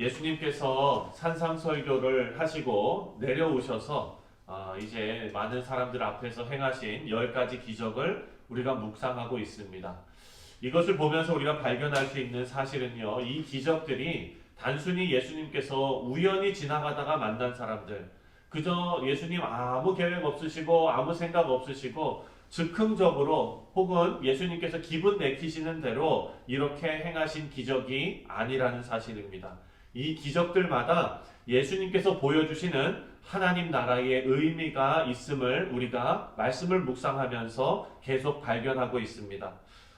예수님께서 산상설교를 하시고 내려오셔서 이제 많은 사람들 앞에서 행하신 10가지 기적을 우리가 묵상하고 있습니다. 이것을 보면서 우리가 발견할 수 있는 사실은요, 이 기적들이 단순히 예수님께서 우연히 지나가다가 만난 사람들, 그저 예수님 아무 계획 없으시고 아무 생각 없으시고 즉흥적으로 혹은 예수님께서 기분 내키시는 대로 이렇게 행하신 기적이 아니라는 사실입니다. 이 기적들마다 예수님께서 보여주시는 하나님 나라의 의미가 있음을 우리가 말씀을 묵상하면서 계속 발견하고 있습니다.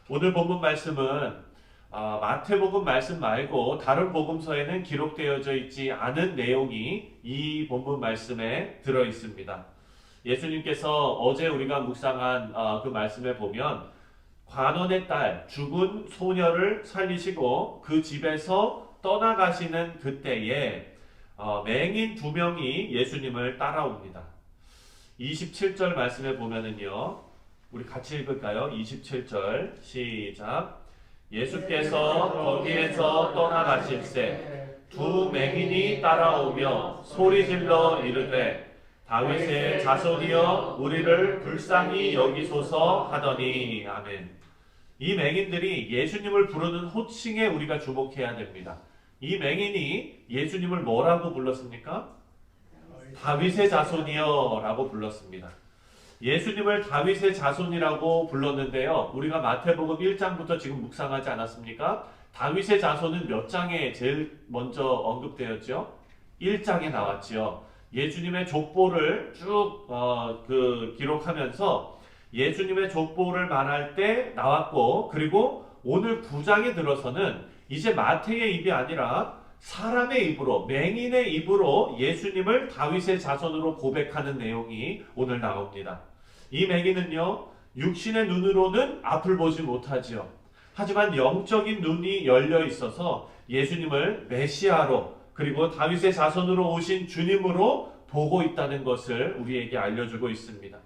오늘 본문 말씀은 마태복음 말씀 말고 다른 복음서에는 기록되어져 있지 않은 내용이 이 본문 말씀에 들어 있습니다. 예수님께서 어제 우리가 묵상한 그 말씀에 보면 관원의 딸 죽은 소녀를 살리시고 그 집에서 떠나가시는 그때에 맹인 2명이 예수님을 따라옵니다. 27절 말씀에 보면은요, 우리 같이 읽을까요? 27절 시작. 예수께서 거기에서 떠나가실새 두 맹인이 따라오며 소리질러 이르되 다윗의 자손이여 우리를 불쌍히 여기소서 하더니. 아멘. 이 맹인들이 예수님을 부르는 호칭에 우리가 주목해야 됩니다. 이 맹인이 예수님을 뭐라고 불렀습니까? 다윗의 자손이여 라고 불렀습니다. 예수님을 다윗의 자손이라고 불렀는데요, 우리가 마태복음 1장부터 지금 묵상하지 않았습니까? 다윗의 자손은 몇 장에 제일 먼저 언급되었죠? 1장에 나왔죠. 예수님의 족보를 쭉 기록하면서 예수님의 족보를 말할 때 나왔고, 그리고 오늘 9장에 들어서는 이제 마태의 입이 아니라 사람의 입으로, 맹인의 입으로 예수님을 다윗의 자손으로 고백하는 내용이 오늘 나옵니다. 이 맹인은요, 육신의 눈으로는 앞을 보지 못하지요. 하지만 영적인 눈이 열려 있어서 예수님을 메시아로, 그리고 다윗의 자손으로 오신 주님으로 보고 있다는 것을 우리에게 알려주고 있습니다.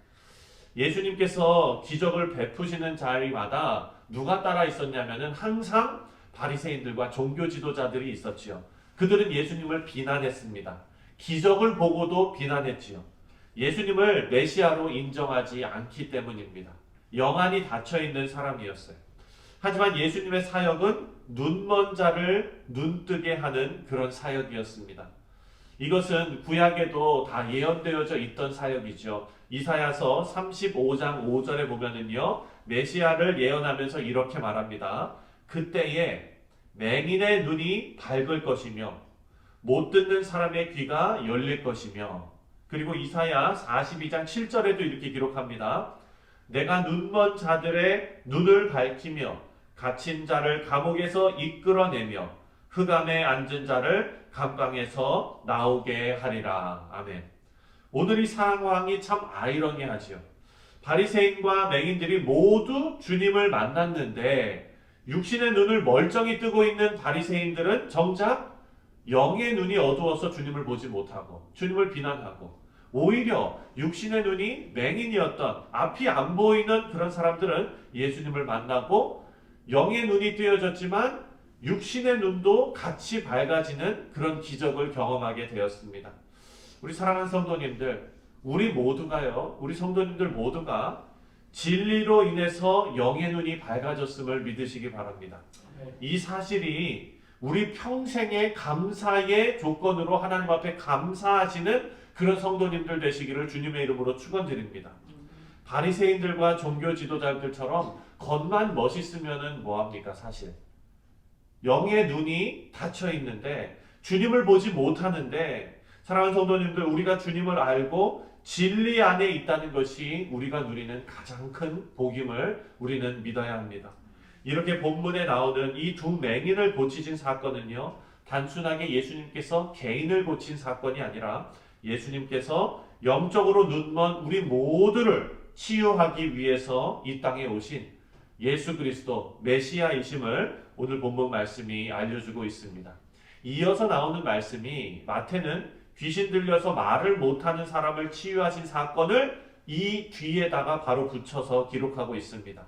예수님께서 기적을 베푸시는 자리마다 누가 따라 있었냐면은 항상 바리새인들과 종교 지도자들이 있었지요. 그들은 예수님을 비난했습니다. 기적을 보고도 비난했지요. 예수님을 메시아로 인정하지 않기 때문입니다. 영안이 닫혀있는 사람이었어요. 하지만 예수님의 사역은 눈먼 자를 눈뜨게 하는 그런 사역이었습니다. 이것은 구약에도 다 예언되어져 있던 사역이죠. 이사야서 35장 5절에 보면은요, 메시아를 예언하면서 이렇게 말합니다. 그때에 맹인의 눈이 밝을 것이며 못 듣는 사람의 귀가 열릴 것이며, 그리고 이사야 42장 7절에도 이렇게 기록합니다. 내가 눈먼 자들의 눈을 밝히며 갇힌 자를 감옥에서 이끌어내며 흑암에 앉은 자를 감방에서 나오게 하리라. 아멘. 오늘 이 상황이 참 아이러니하지요. 바리새인과 맹인들이 모두 주님을 만났는데 육신의 눈을 멀쩡히 뜨고 있는 바리새인들은 정작 영의 눈이 어두워서 주님을 보지 못하고 주님을 비난하고, 오히려 육신의 눈이 맹인이었던 앞이 안 보이는 그런 사람들은 예수님을 만나고 영의 눈이 뜨여졌지만 육신의 눈도 같이 밝아지는 그런 기적을 경험하게 되었습니다. 우리 사랑하는 성도님들, 우리 성도님들 모두가 진리로 인해서 영의 눈이 밝아졌음을 믿으시기 바랍니다. 이 사실이 우리 평생의 감사의 조건으로 하나님 앞에 감사하시는 그런 성도님들 되시기를 주님의 이름으로 축원드립니다. 바리새인들과 종교 지도자들처럼 겉만 멋있으면은 뭐합니까? 사실 영의 눈이 닫혀 있는데 주님을 보지 못하는데, 사랑하는 성도님들, 우리가 주님을 알고 진리 안에 있다는 것이 우리가 누리는 가장 큰 복임을 우리는 믿어야 합니다. 이렇게 본문에 나오는 이 두 맹인을 고치신 사건은요, 단순하게 예수님께서 개인을 고친 사건이 아니라 예수님께서 영적으로 눈먼 우리 모두를 치유하기 위해서 이 땅에 오신 예수 그리스도 메시아이심을 오늘 본문 말씀이 알려주고 있습니다. 이어서 나오는 말씀이 마태는 귀신 들려서 말을 못하는 사람을 치유하신 사건을 이 뒤에다가 바로 붙여서 기록하고 있습니다.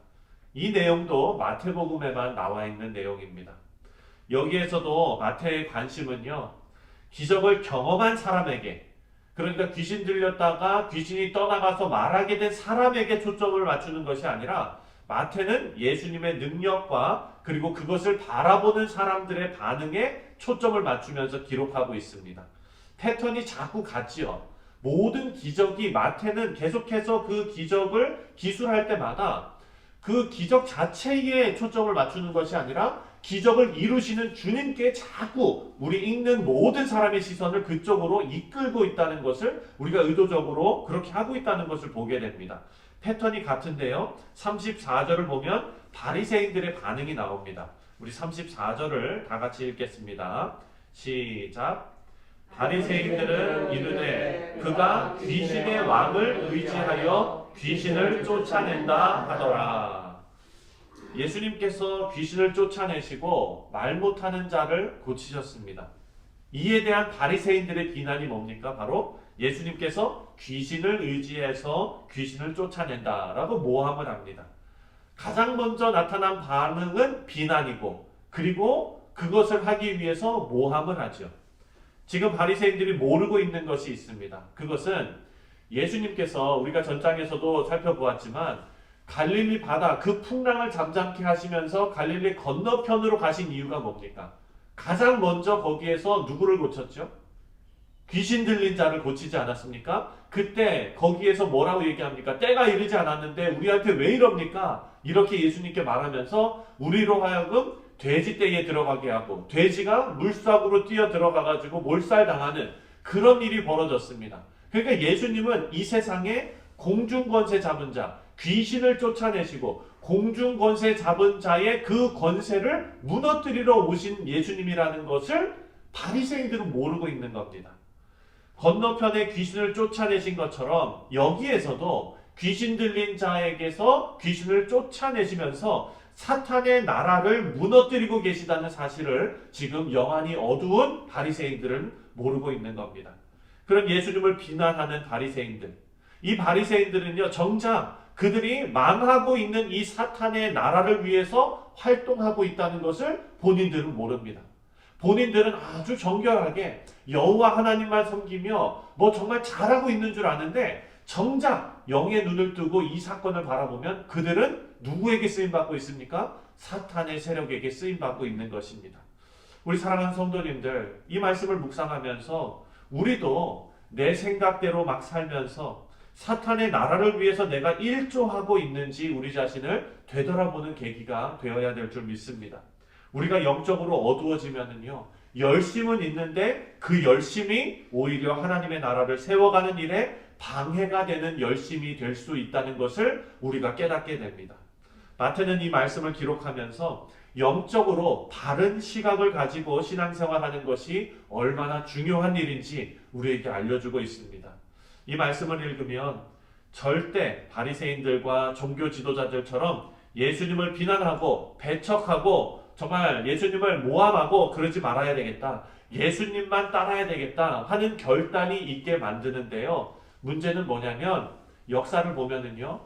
이 내용도 마태복음에만 나와 있는 내용입니다. 여기에서도 마태의 관심은요, 기적을 경험한 사람에게, 그러니까 귀신 들렸다가 귀신이 떠나가서 말하게 된 사람에게 초점을 맞추는 것이 아니라 마태는 예수님의 능력과 그리고 그것을 바라보는 사람들의 반응에 초점을 맞추면서 기록하고 있습니다. 패턴이 자꾸 같지요. 모든 기적이 마태는 계속해서 그 기적을 기술할 때마다 그 기적 자체에 초점을 맞추는 것이 아니라 기적을 이루시는 주님께 자꾸 우리 읽는 모든 사람의 시선을 그쪽으로 이끌고 있다는 것을 우리가 의도적으로 그렇게 하고 있다는 것을 보게 됩니다. 패턴이 같은데요. 34절을 보면 바리새인들의 반응이 나옵니다. 우리 34절을 다 같이 읽겠습니다. 시작. 바리새인들은 이르되 그가 귀신의 왕을 의지하여 귀신을 쫓아낸다 하더라. 예수님께서 귀신을 쫓아내시고 말 못하는 자를 고치셨습니다. 이에 대한 바리새인들의 비난이 뭡니까? 바로 예수님께서 귀신을 의지해서 귀신을 쫓아낸다라고 모함을 합니다. 가장 먼저 나타난 반응은 비난이고, 그리고 그것을 하기 위해서 모함을 하죠. 지금 바리새인들이 모르고 있는 것이 있습니다. 그것은 예수님께서 우리가 전장에서도 살펴보았지만 갈릴리 바다 그 풍랑을 잠잠케 하시면서 갈릴리 건너편으로 가신 이유가 뭡니까? 가장 먼저 거기에서 누구를 고쳤죠? 귀신 들린 자를 고치지 않았습니까? 그때 거기에서 뭐라고 얘기합니까? 때가 이르지 않았는데 우리한테 왜 이럽니까? 이렇게 예수님께 말하면서 우리로 하여금 돼지떼에 들어가게 하고 돼지가 물속으로 뛰어 들어가가지고 몰살당하는 그런 일이 벌어졌습니다. 그러니까 예수님은 이 세상에 공중권세 잡은 자, 귀신을 쫓아내시고 공중권세 잡은 자의 그 권세를 무너뜨리러 오신 예수님이라는 것을 바리새인들은 모르고 있는 겁니다. 건너편에 귀신을 쫓아내신 것처럼 여기에서도 귀신 들린 자에게서 귀신을 쫓아내시면서 사탄의 나라를 무너뜨리고 계시다는 사실을 지금 영안이 어두운 바리새인들은 모르고 있는 겁니다. 그런 예수님을 비난하는 바리새인들, 이 바리새인들은요, 정작 그들이 망하고 있는 이 사탄의 나라를 위해서 활동하고 있다는 것을 본인들은 모릅니다. 본인들은 아주 정결하게 여호와 하나님만 섬기며 뭐 정말 잘하고 있는 줄 아는데 정작 영의 눈을 뜨고 이 사건을 바라보면 그들은 누구에게 쓰임받고 있습니까? 사탄의 세력에게 쓰임받고 있는 것입니다. 우리 사랑하는 성도님들, 이 말씀을 묵상하면서 우리도 내 생각대로 막 살면서 사탄의 나라를 위해서 내가 일조하고 있는지 우리 자신을 되돌아보는 계기가 되어야 될 줄 믿습니다. 우리가 영적으로 어두워지면은요, 열심은 있는데 그 열심이 오히려 하나님의 나라를 세워가는 일에 방해가 되는 열심이 될 수 있다는 것을 우리가 깨닫게 됩니다. 마태는 이 말씀을 기록하면서 영적으로 바른 시각을 가지고 신앙생활하는 것이 얼마나 중요한 일인지 우리에게 알려주고 있습니다. 이 말씀을 읽으면 절대 바리새인들과 종교 지도자들처럼 예수님을 비난하고 배척하고 정말 예수님을 모함하고 그러지 말아야 되겠다, 예수님만 따라야 되겠다 하는 결단이 있게 만드는데요. 문제는 뭐냐면 역사를 보면은요,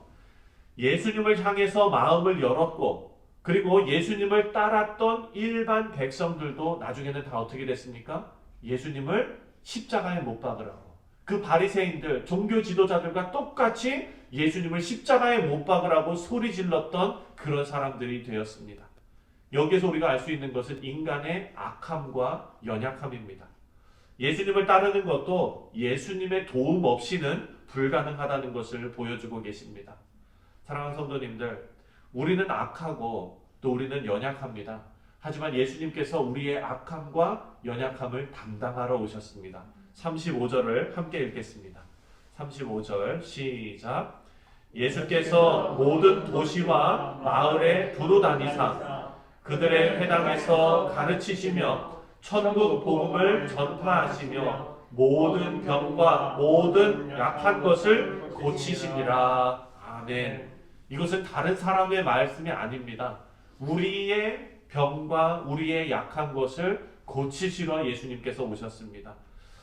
예수님을 향해서 마음을 열었고 그리고 예수님을 따랐던 일반 백성들도 나중에는 다 어떻게 됐습니까? 예수님을 십자가에 못 박으라고, 그 바리새인들, 종교 지도자들과 똑같이 예수님을 십자가에 못 박으라고 소리 질렀던 그런 사람들이 되었습니다. 여기에서 우리가 알 수 있는 것은 인간의 악함과 연약함입니다. 예수님을 따르는 것도 예수님의 도움 없이는 불가능하다는 것을 보여주고 계십니다. 사랑하는 성도님들, 우리는 악하고 또 우리는 연약합니다. 하지만 예수님께서 우리의 악함과 연약함을 담당하러 오셨습니다. 35절을 함께 읽겠습니다. 35절 시작. 예수께서 모든 도시와 마을에 두루 다니사 그들의 회당에서 가르치시며 천국 복음을 전파하시며 모든 병과 모든 약한 것을 고치시니라. 아멘. 이것은 다른 사람의 말씀이 아닙니다. 우리의 병과 우리의 약한 것을 고치시러 예수님께서 오셨습니다.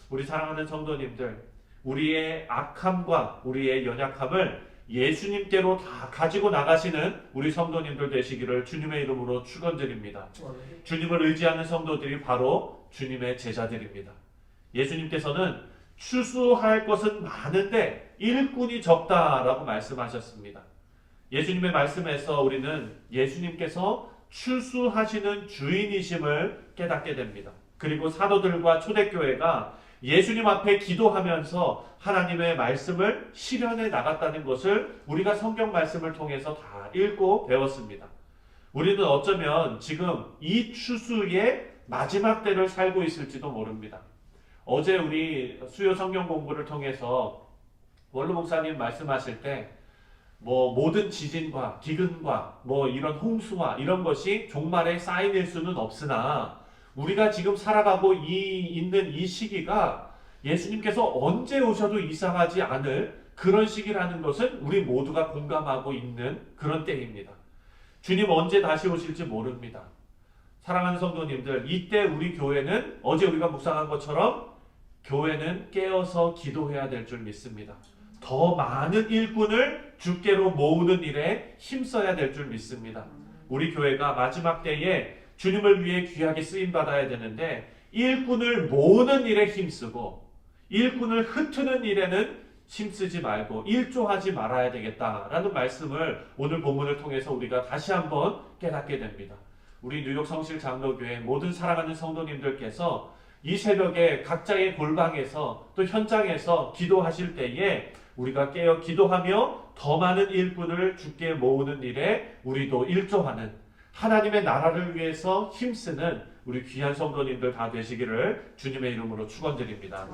우리 사랑하는 성도님들, 우리의 악함과 우리의 연약함을 예수님께로 다 가지고 나가시는 우리 성도님들 되시기를 주님의 이름으로 축원드립니다. 주님을 의지하는 성도들이 바로 주님의 제자들입니다. 예수님께서는 추수할 것은 많은데 일꾼이 적다라고 말씀하셨습니다. 예수님의 말씀에서 우리는 예수님께서 추수하시는 주인이심을 깨닫게 됩니다. 그리고 사도들과 초대교회가 예수님 앞에 기도하면서 하나님의 말씀을 실현해 나갔다는 것을 우리가 성경 말씀을 통해서 다 읽고 배웠습니다. 우리는 어쩌면 지금 이 추수의 마지막 때를 살고 있을지도 모릅니다. 어제 우리 수요 성경 공부를 통해서 원로 목사님 말씀하실 때 모든 지진과 기근과 이런 홍수와 이런 것이 종말에 쌓이낼 수는 없으나 우리가 지금 살아가고 있는 이 시기가 예수님께서 언제 오셔도 이상하지 않을 그런 시기라는 것은 우리 모두가 공감하고 있는 그런 때입니다. 주님 언제 다시 오실지 모릅니다. 사랑하는 성도님들, 이때 우리 교회는 어제 우리가 묵상한 것처럼 교회는 깨어서 기도해야 될 줄 믿습니다. 더 많은 일꾼을 주께로 모으는 일에 힘써야 될 줄 믿습니다. 우리 교회가 마지막 때에 주님을 위해 귀하게 쓰임받아야 되는데 일꾼을 모으는 일에 힘쓰고 일꾼을 흩트는 일에는 힘쓰지 말고 일조하지 말아야 되겠다라는 말씀을 오늘 본문을 통해서 우리가 다시 한번 깨닫게 됩니다. 우리 뉴욕 성실 장로교회 모든 사랑하는 성도님들께서 이 새벽에 각자의 골방에서 또 현장에서 기도하실 때에 우리가 깨어 기도하며 더 많은 일꾼을 주께 모으는 일에 우리도 일조하는 하나님의 나라를 위해서 힘쓰는 우리 귀한 성도님들 다 되시기를 주님의 이름으로 축원드립니다.